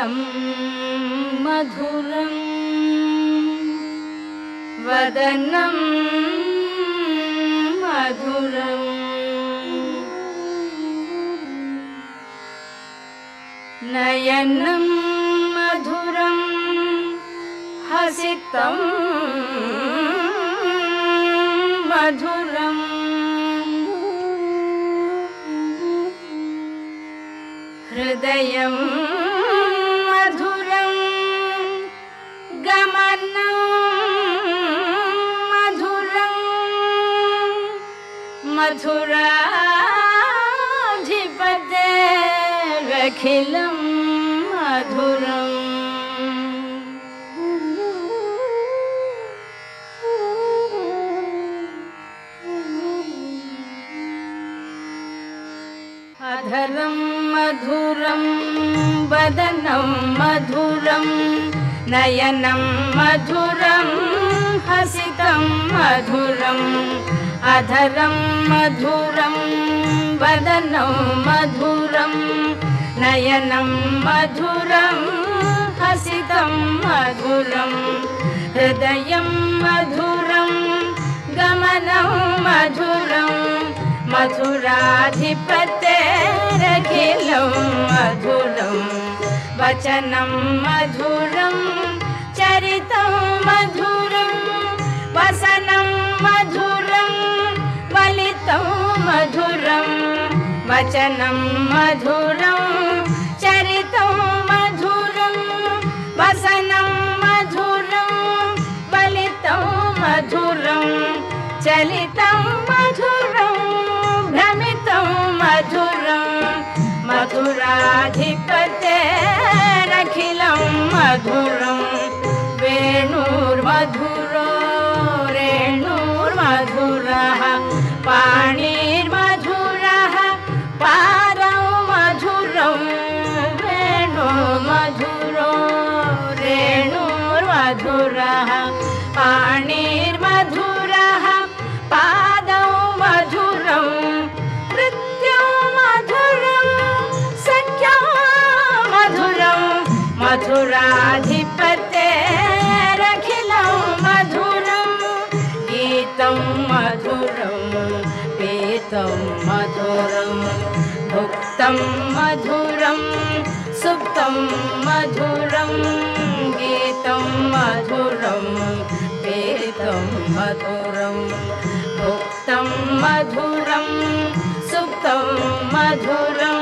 मधुरं मधुरं वदनं मधुरं नयनं मधुरं हसितं मधुरं हृदयं मधुरं गमनं मधुरं मथुराधिपतेरखिलं मधुरम् अधरं मधुरं वदनं मधुरं नयनं मधुरं हसितं मधुरम् अधरं मधुरं वदनं मधुरं नयनं मधुरं हसितं मधुरं हृदयं मधुरं गमनं मधुरं मथुराधिपतेरखिलं मधुरं वचनं मधुरं चरितं मधुरं वसनं मधुरं वलितं मधुरं वचनं मधुरं चरितं मधुरं वसनं मधुरं वलितं मधुरं चलितं मधुरं भ्रमितं मधुरं मथुराधिपतेरखिलं मधुरं वेणुर्मधुरो रेणुर्मधुरः पाणिर्मधुरः पादौ मधुरं वेणुर्मधुरो रेणुर्मधुरः पाणिर्मधुरः पादौ मधुरं नृत्यं मधुरं सख्यं मधुरं मथुराधिपतेरखिलं मधुरं गीतं मधुरं पीतं मधुरं भुक्तं मधुरं सुप्तं मधुरं गीतं मधुरं पीतं मधुरं भुक्तं मधुरं सुप्तं मधुरं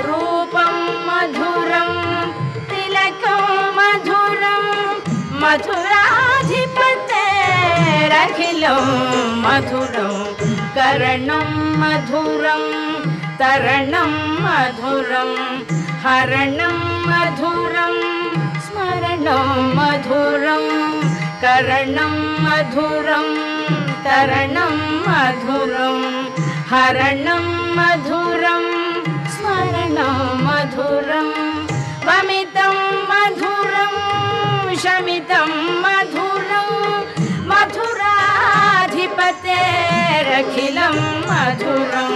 रूपं मधुरं तिलकं मधुरं मथुराधिपतेरखिलं मधुरं कर्णं मधुरं तरणं मधुरं हरणं मधुरं स्मरणं मधुरं कर्णं मधुरं तरणं मधुरं हरणं मधुरं स्मरणं मधुरं वमितं मधुरं शमितं मधुरं मथुराधिपतेरखिलं मधुरं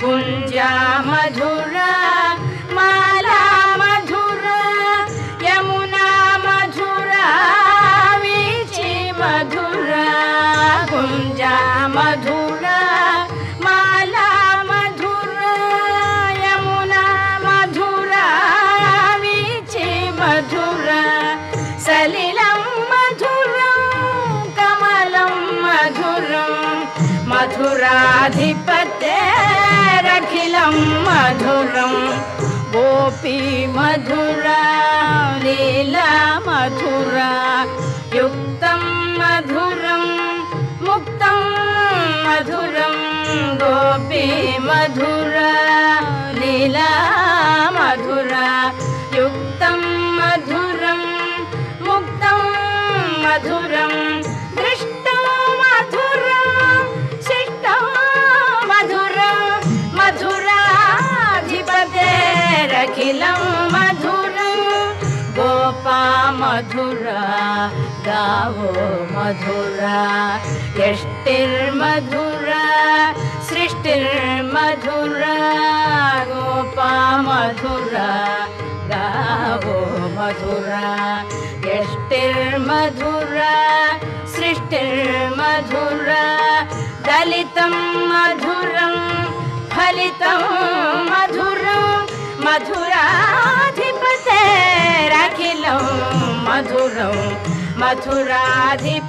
गुञ्जा मधुरा माला मधुरा यमुना मधुरा वीची मधुरा गुञ्जा मधुरा माला मधुरा यमुना मधुरा वीची मधुरा सलिलं मधुरं कमलं मधुरं मथुराधिपतेरखिलं मधुरं गोपी मधुरा लीला मधुरा युक्तं मधुरं मुक्तं मधुरं गोपी मधुरा लीला मधुरा युक्तं मधुरं मुक्तं मधुरं दृष्टं मधुरं शिष्टं मधुरं मथुराधिपतेरखिलं मधुरं गोपा मधुरा गावो मधुरा यष्टिर्मधुरा सृष्टिर्मधुरा गोपा मधुरा गावो मधुरा यष्टिर्मधुरा सृष्टिर्मधुरा दलितं मधुरं फलितं मधुरं मधुराधिपतेरखिलं मधुरं मधुराधिपतेरखिलं